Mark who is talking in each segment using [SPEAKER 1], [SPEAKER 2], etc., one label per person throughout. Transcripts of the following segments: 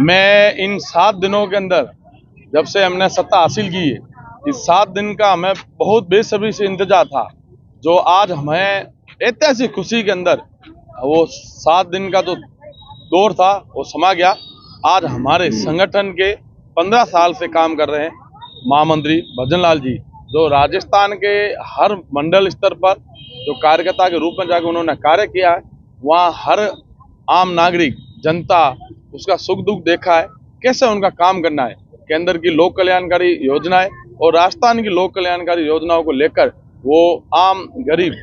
[SPEAKER 1] मैं इन 7 दिनों के अंदर, जब से हमने सत्ता हासिल की है, इस 7 दिन का हमें बहुत बेसब्री से इंतजार था। जो आज हमें ऐतिहासिक खुशी के अंदर वो 7 दिन का जो दौर था वो समा गया। आज हमारे संगठन के 15 साल से काम कर रहे हैं महामंत्री भजन लाल जी, जो राजस्थान के हर मंडल स्तर पर जो कार्यकर्ता के रूप में जाकर उन्होंने कार्य किया है, वहाँ हर आम नागरिक जनता उसका सुख दुख देखा है, कैसे उनका काम करना है। केंद्र की लोक कल्याणकारी योजनाएं और राजस्थान की लोक कल्याणकारी योजनाओं को लेकर वो आम गरीब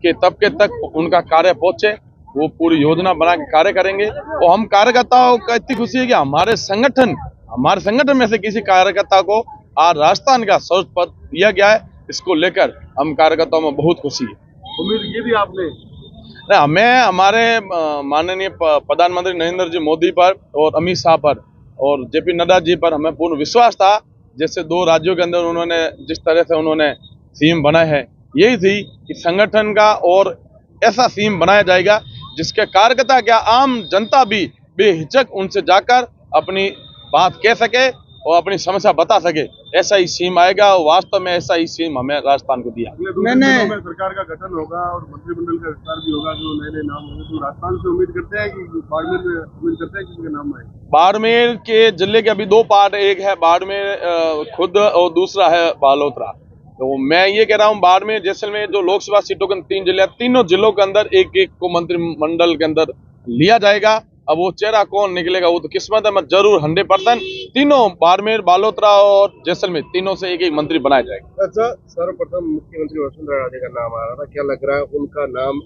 [SPEAKER 1] के तबके तक उनका कार्य पहुंचे, वो पूरी योजना बना के कार्य करेंगे। और हम कार्यकर्ताओं का इतनी खुशी है कि हमारे संगठन में से किसी कार्यकर्ता को आज राजस्थान का सर्वोच्च पद दिया गया है। इसको लेकर हम कार्यकर्ताओं में बहुत खुशी है।
[SPEAKER 2] उम्मीद ये भी आपने
[SPEAKER 1] हमें हमारे माननीय प्रधानमंत्री नरेंद्र जी मोदी पर और अमित शाह पर और जेपी नड्डा जी पर हमें पूर्ण विश्वास था। जैसे 2 राज्यों के अंदर उन्होंने जिस तरह से उन्होंने सीएम बनाए है, यही थी कि संगठन का और ऐसा सीएम बनाया जाएगा जिसके कार्यकर्ता क्या आम जनता भी बेहिचक उनसे जाकर अपनी बात कह सके और अपनी समस्या बता सके। ऐसा ही सीएम आएगा और वास्तव में ऐसा ही सीएम हमें राजस्थान को दिया।
[SPEAKER 2] मैंने सरकार का गठन होगा और मंत्रिमंडल का विस्तार भी होगा, जो नए नाम होंगे, तो राजस्थान से उम्मीद करते हैं कि बाड़मेर में उम्मीद करते हैं किसी का नाम आए।
[SPEAKER 1] बाड़मेर के जिले के अभी 2 पार्ट, एक है बाड़मेर खुद और दूसरा है बालोतरा। तो मैं ये कह रहा हूँ बाड़मेर जैसलमेर जो लोकसभा सीटों के 3 जिले, तीनों जिलों के अंदर एक एक को मंत्रिमंडल के अंदर लिया जाएगा। अब वो चेहरा कौन निकलेगा वो तो किस्मत है, मैं जरूर 100% तीनों बाड़मेर, बालोतरा और जैसलमेर तीनों से एक एक मंत्री बनाया जाएगा।
[SPEAKER 2] अच्छा, सर्वप्रथम मुख्यमंत्री वसुंधरा राजे का नाम आ रहा था, क्या लग रहा है उनका नाम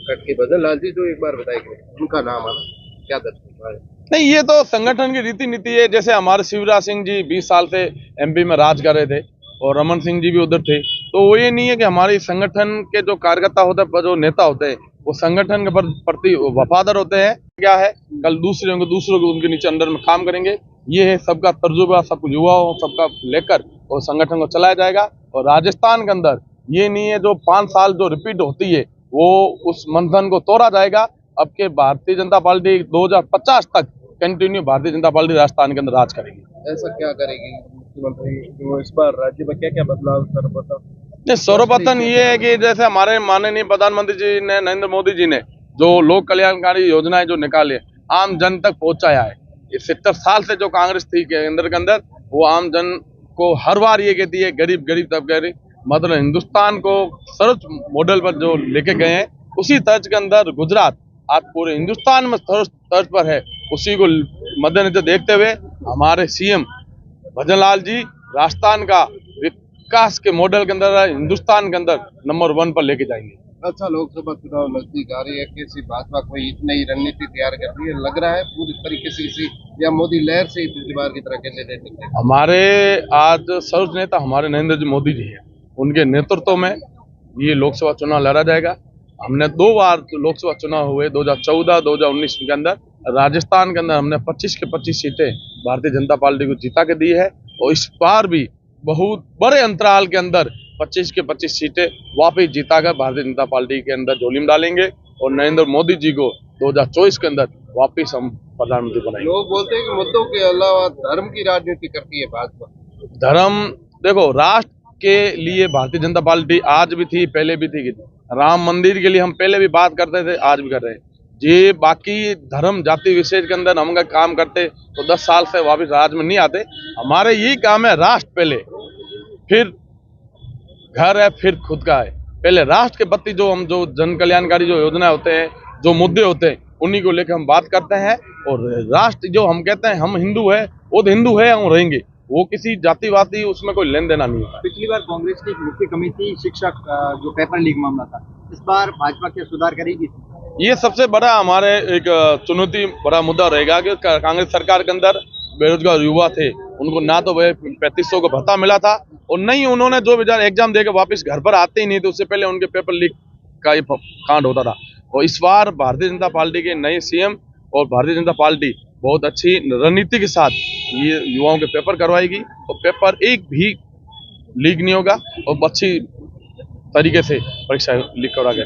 [SPEAKER 2] कट के भजन लाल जी जो एक बार बताएंगे उनका नाम आना क्या दर्ज है?
[SPEAKER 1] नहीं, ये तो संगठन की रीति नीति है। जैसे हमारे शिवराज सिंह जी 20 साल से एमपी में राज कर रहे थे और रमन सिंह जी भी उधर थे, तो वो ये नहीं है कि हमारे संगठन के जो कार्यकर्ता होते हैं, जो नेता होते हैं, वो संगठन के प्रति वफादार होते हैं। क्या है, कल दूसरों को उनके नीचे अंडर में काम करेंगे। ये है सबका तजुर्बा, सब युवाओं सबका लेकर और संगठन को चलाया जाएगा। और राजस्थान के अंदर ये नहीं है जो 5 साल जो रिपीट होती है वो उस मंथन को तोड़ा जाएगा। अब के भारतीय जनता पार्टी 2050 तक कंटिन्यू भारतीय जनता पार्टी राजस्थान के अंदर राज करेगी।
[SPEAKER 2] ऐसा क्या करेगी मुख्यमंत्री जो इस बार राज्य में क्या क्या बदलाव
[SPEAKER 1] सर्वप्रथम ये है कि जैसे हमारे माननीय प्रधानमंत्री जी ने, नरेंद्र मोदी जी ने जो लोक कल्याणकारी योजनाएं जो निकाले आम जन तक पहुंचाया है। इस 70 साल से जो कांग्रेस थी केंद्र के अंदर, वो आम जन को हर बार ये कहती है गरीब तबके मतलब हिंदुस्तान को सर्वोच्च मॉडल पर जो लेके गए हैं, उसी तर्ज के अंदर गुजरात आज पूरे हिंदुस्तान में तर्ज पर है। उसी को मद्देनजर देखते हुए हमारे सीएम भजन लाल जी राजस्थान का विकास के मॉडल के अंदर हिंदुस्तान के अंदर नंबर 1 पर लेके जाएंगे।
[SPEAKER 2] अच्छा, लोकसभा चुनाव नजदीक आ रही है, कैसी भाजपा कोई नई रणनीति तैयार कर रही है? लग रहा है पूरी तरीके से या मोदी लहर से ही पिछली बार की तरह कैंडिडेट निकले?
[SPEAKER 1] हमारे आज सर्वोच्च नेता हमारे नरेंद्र जी मोदी जी हैं, उनके नेतृत्व में ये लोकसभा चुनाव लड़ा जाएगा। हमने 2 बार लोकसभा चुनाव हुए, 2014, 2019 के अंदर राजस्थान के अंदर हमने 25 के 25 सीटें भारतीय जनता पार्टी को जीता के दी है। और इस बार भी बहुत बड़े अंतराल के अंदर 25 के 25 सीटें वापस जीताकर भारतीय जनता पार्टी के अंदर झोली में डालेंगे और नरेंद्र मोदी जी को 2024 के अंदर वापस हम प्रधानमंत्री बनाएंगे।
[SPEAKER 2] लोग बोलते हैं कि मुद्दों के अलावा धर्म की राजनीति करती है भाजपा।
[SPEAKER 1] धर्म देखो, राष्ट्र के लिए भारतीय जनता पार्टी आज भी थी, पहले भी थी। राम मंदिर के लिए हम पहले भी बात करते थे, आज भी कर रहे हैं जी। बाकी धर्म जाति विशेष के अंदर हम काम करते तो 10 साल से वापस राज में नहीं आते। हमारे यही काम है, राष्ट्र पहले, फिर घर है, फिर खुद का है। पहले राष्ट्र के प्रति जो जन कल्याणकारी जो योजना होते हैं, जो मुद्दे होते हैं, उन्हीं को लेकर हम बात करते हैं। और राष्ट्र जो हम कहते हैं हम हिंदू है, वो तो हिंदू है, हम रहेंगे। वो किसी जातिवादी उसमें कोई लेन देना नहीं होता।
[SPEAKER 3] पिछली बार कांग्रेस की मुख्य कमी थी शिक्षक जो पेपर लीक मामला था, इस बार भाजपा क्या सुधार करेगी?
[SPEAKER 1] ये सबसे बड़ा हमारे एक चुनौती बड़ा मुद्दा रहेगा कि कांग्रेस सरकार के अंदर बेरोजगार युवा थे, उनको ना तो 3500 का भत्ता मिला था और नहीं उन्होंने जो एग्जाम देकर वापस घर पर आते ही नहीं थे, उससे पहले उनके पेपर लीक का ही कांड होता था। और इस बार भारतीय जनता पार्टी के नए सीएम और भारतीय जनता पार्टी बहुत अच्छी रणनीति के साथ ये युवाओं के पेपर करवाएगी और पेपर एक भी लीक नहीं होगा और अच्छी तरीके से परीक्षा लीक करवा गया।